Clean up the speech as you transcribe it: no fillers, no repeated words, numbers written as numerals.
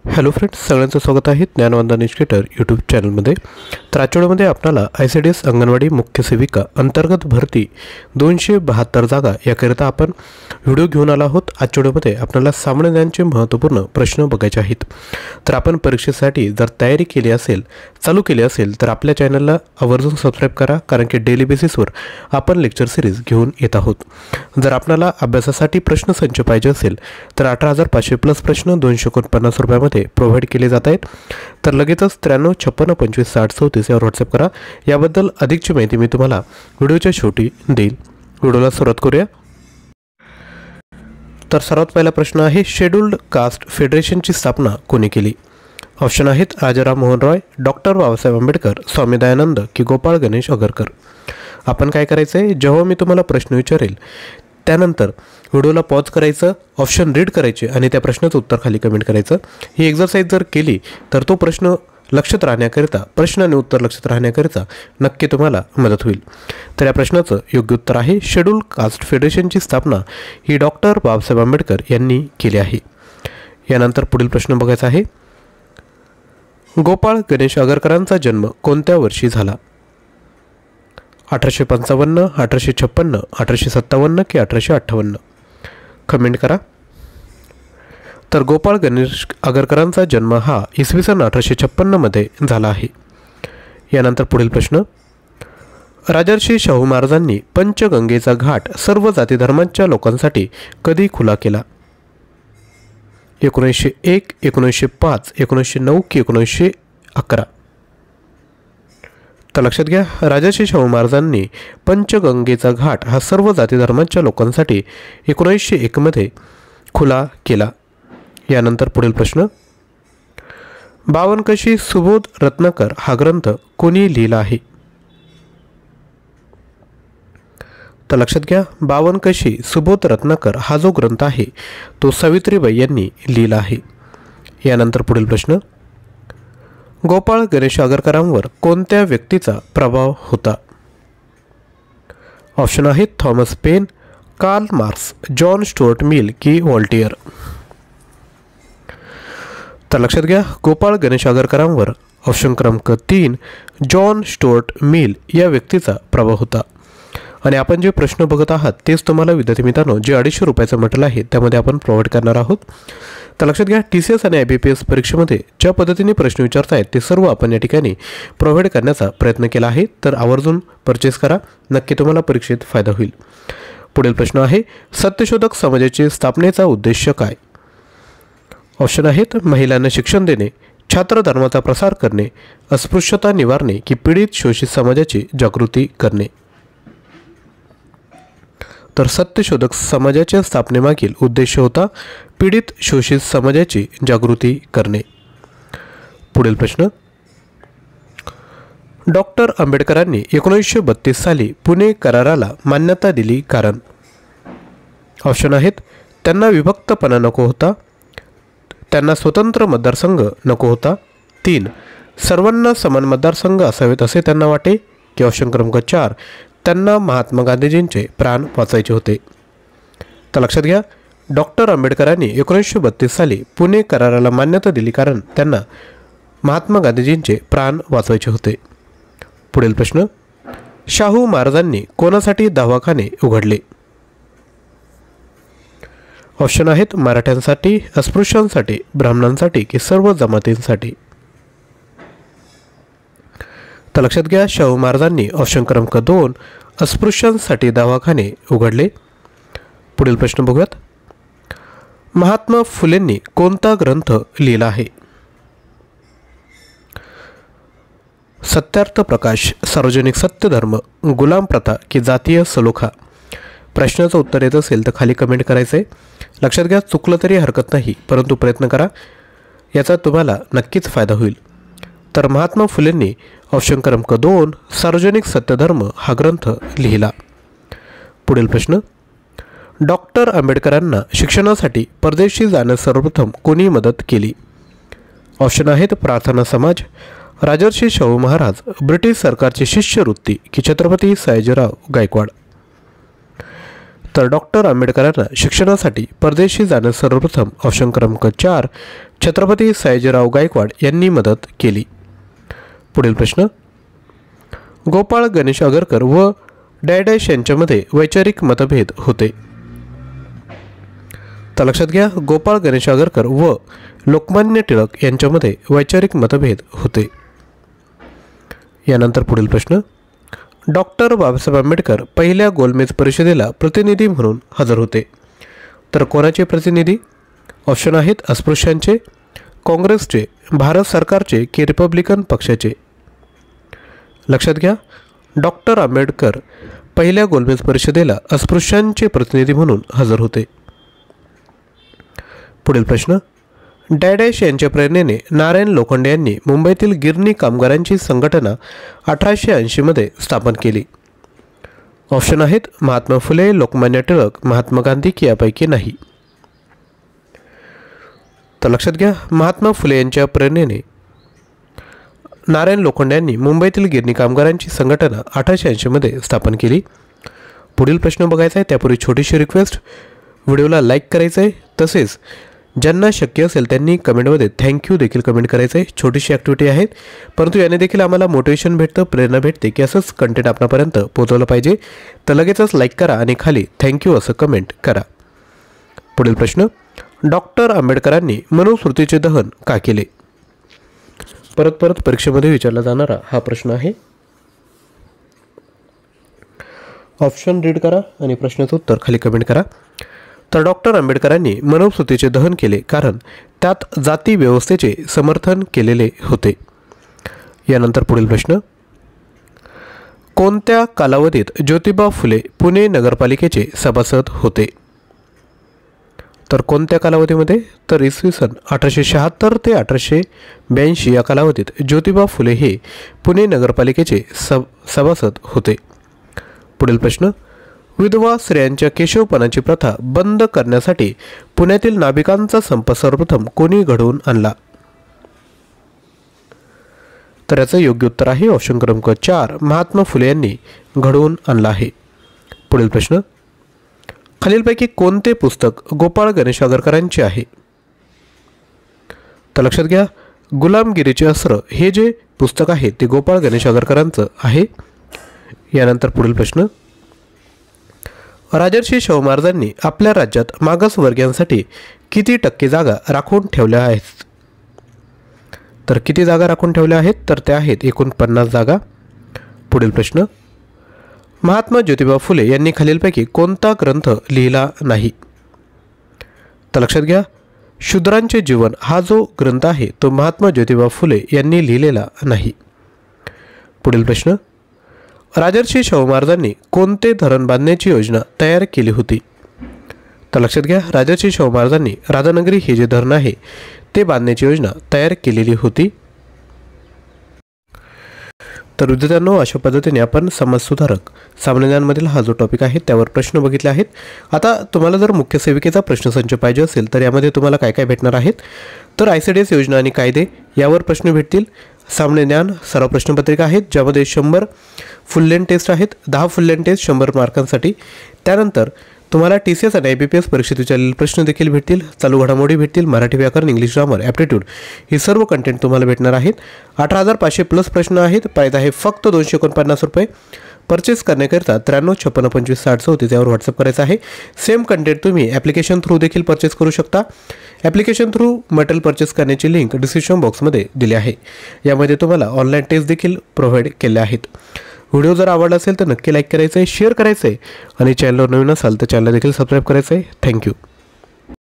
Hello friends, सगळ्यांचं स्वागत आहे ज्ञानवंदन एज्युकेटर यूट्यूब चॅनलमध्ये। तर आजच्या व्हिडिओमध्ये आपल्याला ICDS अंगणवाडी मुख्य सेविका अंतर्गत भरती 272 जागा याकरिता आपण व्हिडिओ घेऊन आलो आहोत। आजच्या व्हिडिओमध्ये आपल्याला सामान्य ज्ञानाचे महत्त्वपूर्ण प्रश्न बघायचे आहेत। तर आपण परीक्षेसाठी जर तयारी केली असेल, चालू केली असेल तर आपल्या चॅनलला आवर्जून सबस्क्राईब करा, कारण की डेली बेसिसवर आपण लेक्चर सिरीज घेऊन येत आहोत। जर आपल्याला अभ्यासासाठी प्रश्न संच पाहिजे असेल तर 18,500 प्लस प्रश्न 249 रुपयामध्ये प्रोव्हाइड केले जात आहेत। तर लगेचच 93 56 25 60 34 यावर व्हॉट्सअप करा। याबद्दल अधिकची माहिती मी तुम्हाला व्हिडिओच्या शेवटी देईल। व्हिडिओला सुरुवात करूया। तर सर्वात पहिला प्रश्न आहे, शेड्यूल्ड कास्ट फेडरेशनची स्थापना कोणी केली? ऑप्शन आहेत राजाराम मोहन रॉय, डॉक्टर बाबासाहेब आंबेडकर, स्वामी दयानंद की गोपाळ गणेश आगरकर। आपण काय करायचं आहे, जेव्हा मी तुम्हाला प्रश्न विचारेल त्यानंतर व्हिडिओला पॉज करायचं, ऑप्शन रीड करायचे आणि त्या प्रश्नाचं उत्तर खाली कमेंट करायचं। ही एक्सरसाइज जर केली तर तो प्रश्न लक्षात राहण्याकरिता, प्रश्न आणि उत्तर लक्षात राहण्याकरिता नक्की तुम्हाला मदत होईल। तर या प्रश्नाचं योग्य उत्तर आहे, शेड्यूल्ड कास्ट फेडरेशनची स्थापना ही डॉक्टर बाबासाहेब आंबेडकर यांनी केली आहे। यानंतर पुढील प्रश्न बघायचा आहे, गोपाळ गणेश आगरकरांचा जन्म कोणत्या वर्षी झाला? 1855, 1856, 1857 की 1858? कमेंट करा। तर गोपाळ गणेश आगरकरांचा जन्म हा इसवी सन 1856 मध्ये झाला आहे। यानंतर पुढील प्रश्न, राजर्षी शाहू महाराजांनी पंचगंगेचा घाट सर्व जाती धर्मांच्या लोकांसाठी कधी खुला केला? 1901, 1905, 1909 की 1911? तर लक्षात घ्या, राजर्षी शाहू महाराजांनी पंचगंगेचा घाट हा सर्व जाती धर्मांच्या लोकांसाठी 1901 मध्ये खुला केला। यानंतर पुढील प्रश्न, बावनकशी सुबोध रत्नाकर हा ग्रंथ कोणी लिहिला आहे? तर लक्षात घ्या, बावनकशी सुबोध रत्नाकर हा जो ग्रंथ आहे तो सावित्रीबाई यांनी लिहिला आहे। यानंतर पुढील प्रश्न, गोपाळ गणेश आगरकरांवर कोणत्या व्यक्तीचा प्रभाव होता? ऑप्शन आहेत Thomas pen, Karl Marx, John Stuart Mill की व्हॉल्टियर? तर लक्षात घ्या, गोपाळ गणेश आगरकरांवर ऑप्शन क्रमांक 3 जॉन स्टुअर्ट मिल या व्यक्तीचा प्रभाव होता। आणि आपण जे प्रश्न बघत आहात तेच तुम्हाला विद्यार्थी मित्रांनो जे 250 रुपयाचं मटेरियल आहे त्यामध्ये आपण प्रोव्हाइड करणार आहोत। तर लक्षात घ्या, TCS आणि IBPS परीक्षेमध्ये ज्या पद्धतीने प्रश्न विचारतायत ते सर्व आपण या ठिकाणी प्रोव्हाइड करण्याचा प्रयत्न केला आहे। तर आवर्जून परचेस करा, नक्की तुम्हाला परीक्षेत फायदा होईल। पुढील प्रश्न आहे, सत्यशोधक समाजाचे स्थापनेचा उद्देश काय? ऑप्शन आहेत महिलांना शिक्षण देणे, छात्र धर्माचा प्रसार करणे, अस्पृश्यता निवारणे की पीडित शोषित समाजाची जागृती करणे? तर सत्यशोधक समाजाच्या स्थापनेमागील उद्देश होता पीडित शोषित समाजाची जागृती करणे। पुढील प्रश्न, डॉक्टर आंबेडकरांनी 1932 साली पुणे कराराला मान्यता दिली कारण? ऑप्शन आहेत त्यांना विभक्तपणा नको होता, त्यांना स्वतंत्र मतदारसंघ नको होता, 3 सर्वांना समान मतदारसंघ असावेत असे त्यांना वाटे की ऑप्शन क्रमांक 4 त्यांना महात्मा गांधीजींचे प्राण वाचायचे होते? तर लक्षात घ्या, डॉक्टर आंबेडकरांनी 1932 साली पुणे कराराला मान्यता दिली कारण त्यांना महात्मा गांधीजींचे प्राण वाचवायचे होते। पुढील प्रश्न, शाहू महाराजांनी कोणासाठी दवाखाने उघडले? ऑप्शन आहेत मराठ्यांसाठी, अस्पृश्यांसाठी, ब्राह्मणांसाठी की सर्व जमातींसाठी? तर लक्षात घ्या, शाहू महाराजांनी ऑप्शन क्रमांक 2 अस्पृश्यांसाठी दवाखाने उघडले। पुढील प्रश्न बघूयात, महात्मा फुलेंनी कोणता ग्रंथ लिहिला आहे? सत्यार्थ प्रकाश, सार्वजनिक सत्यधर्म, गुलाम प्रथा की जातीय सलोखा? प्रश्नाचं उत्तर येत असेल तर खाली कमेंट करायचं आहे। लक्षात घ्या, चुकलं तरी हरकत नाही, परंतु प्रयत्न करा, याचा तुम्हाला नक्कीच फायदा होईल। तर महात्मा फुलेंनी ऑप्शन क्रमांक 2 सार्वजनिक सत्यधर्म हा ग्रंथ लिहिला। पुढील प्रश्न, डॉक्टर आंबेडकरांना शिक्षणासाठी परदेशी जाण्यास सर्वप्रथम कोणी मदत केली? ऑप्शन आहेत प्रार्थना समाज, राजर्षी शाहू महाराज, ब्रिटिश सरकारची शिष्यवृत्ती की छत्रपती सयाजीराव गायकवाड? तर डॉक्टर आंबेडकरांना शिक्षणासाठी परदेशी जाण्यास सर्वप्रथम ऑप्शन क्रमांक 4 छत्रपती सयाजीराव गायकवाड यांनी मदत केली. पुढील प्रश्न, गोपाळ गणेश आगरकर व डॅश यांच्यामध्ये वैचारिक मतभेद होते. तर लक्षात घ्या, गोपाळ गणेश आगरकर व लोकमान्य टिळक यांच्यामध्ये वैचारिक मतभेद होते. यानंतर पुढील प्रश्न, डॉक्टर बाबासाहेब आंबेडकर पहिल्या गोलमेज परिषदेला प्रतिनिधी म्हणून हजर होते. तर कोणाचे प्रतिनिधी? ऑप्शन आहेत अस्पृश्यांचे, काँग्रेसचे, भारत सरकारचे की रिपब्लिकन पक्षाचे. लक्षात घ्या, डॉक्टर आंबेडकर पहिल्या गोलमेज परिषदेला अस्पृश्यांचे प्रतिनिधी म्हणून हजर होते. पुढील प्रश्न, डॅश यांच्या प्रेरणेने नारायण लोखंडे यांनी मुंबईतील गिरणी कामगारांची संघटना 1880 मध्ये स्थापन केली. ऑप्शन आहेत महात्मा फुले, लोकमान्य टिळक, महात्मा गांधी की यापैकी नाही. तर लक्षात घ्या, महात्मा फुले यांच्या प्रेरणेने नारायण लोखंडे यांनी मुंबईतील गिरणी कामगारांची संघटना 1880 मध्ये स्थापन केली. पुढील प्रश्न बघायचा आहे त्यापूर्वी छोटीशी रिक्वेस्ट, व्हिडिओला लाईक करायचं आहे, तसेच ज्यांना शक्य असेल त्यांनी कमेंटमध्ये थँक्यू देखील कमेंट करायचं आहे. छोटीशी ॲक्टिव्हिटी आहेत, परंतु याने देखील आम्हाला मोटिवेशन भेटतं, प्रेरणा भेटते की असंच कंटेंट आपणापर्यंत पोहोचवलं पाहिजे. तर लगेचच लाईक करा आणि खाली थँक्यू असं कमेंट करा. पुढील प्रश्न, डॉक्टर आंबेडकरांनी मनुस्मृतीचे दहन का केले? परत परीक्षेमध्ये विचारला जाणारा हा प्रश्न आहे. ऑप्शन रीड करा आणि प्रश्नाचं उत्तर खाली कमेंट करा. तर डॉक्टर आंबेडकरांनी मनुस्मृतीचे दहन केले कारण त्यात जाती व्यवस्थेचे समर्थन केलेले होते. यानंतर पुढील प्रश्न, कोणत्या कालावधीत ज्योतिबा फुले पुणे नगरपालिकेचे सभासद होते? तर कोणत्या कालावधीमध्ये? तर इसवी सन 1876 ते 1882 या कालावधीत ज्योतिबा फुले हे पुणे नगरपालिकेचे सभासद होते. पुढील प्रश्न, विधवा स्त्रियांच्या केशवपणाची प्रथा बंद करण्यासाठी पुण्यातील नाभिकांचा संप सर्वप्रथम कोणी घडवून आणला? तर याचं योग्य उत्तर आहे ऑप्शन क्रमांक 4 महात्मा फुले यांनी घडवून आणला आहे. पुढील प्रश्न, खालीलपैकी कोणते पुस्तक गोपाळ गणेश आगरकरांचे आहे? तर लक्षात घ्या, गुलामगिरीचे अस्त्र हे जे पुस्तक आहे ते गोपाळ गणेश आगरकरांचं आहे. यानंतर पुढील प्रश्न, राजर्षी शाहू महाराजांनी आपल्या राज्यात मागासवर्गीयांसाठी किती टक्के जागा राखून ठेवल्या आहेत? तर किती जागा राखून ठेवल्या आहेत? तर त्या आहेत एकूण 50 जागा. पुढील प्रश्न, महात्मा ज्योतिबा फुले यांनी खालीलपैकी कोणता ग्रंथ लिहिला नाही? तर लक्षात घ्या, शूद्रांचे जीवन हा जो ग्रंथ आहे तो महात्मा ज्योतिबा फुले यांनी लिहिलेला नाही. पुढील प्रश्न, राजर्षी शाहू महाराजांनी कोणते धरण बांधण्याची योजना तयार केली होती? तर लक्षात घ्या, राजर्षी शाहू महाराजांनी राधानगरी हे जे धरण आहे ते बांधण्याची योजना तयार केलेली होती. तर विद्यार्थ्यांनो, अशा पद्धतीने आपण समाजसुधारक सामान्य ज्ञानमधील हा जो टॉपिक आहे त्यावर प्रश्न बघितले आहेत. आता तुम्हाला जर मुख्य सेविकेचा प्रश्नसंच पाहिजे असेल तर यामध्ये तुम्हाला काय काय भेटणार आहेत? तर ICDS योजना आणि कायदे यावर प्रश्न भेटतील. सामान्य ज्ञान सराव प्रश्नपत्रिका आहेत ज्यामध्ये 100 फुल लेंथ टेस्ट आहेत, 10 फुल लेंथ टेस्ट 100 मार्कांसाठी. त्यानंतर तुम्हाला TCS आणि IBPS परीक्षेत विचारलेले प्रश्न देखील भेटतील, चालू घडामोडी भेटतील, मराठी व्याकरण, इंग्लिश ग्रामर, ॲप्टिट्यूड ही सर्व कंटेंट तुम्हाला भेटणार आहेत. 18,500 प्लस प्रश्न आहेत. प्राईस आहे फक्त 249 रुपये. परचेस करण्याकरिता 9356256034 यावर व्हॉट्सअप करायचं आहे. सेम कंटेंट तुम्ही ॲप्लिकेशन थ्रू देखील परचेस करू शकता. ॲप्लिकेशन थ्रू मटेरियल परचेस करण्याची लिंक डिस्क्रिप्शन बॉक्समध्ये दिली आहे. यामध्ये तुम्हाला ऑनलाईन टेस्ट देखील प्रोव्हाइड केल्या आहेत. व्हिडिओ जर आवडला असेल तर नक्की लाईक करायचं आहे, शेअर करायचं आहे आणि चॅनलवर नवीन असाल तर चॅनल देखील सबस्क्राईब करायचं आहे. थँक्यू.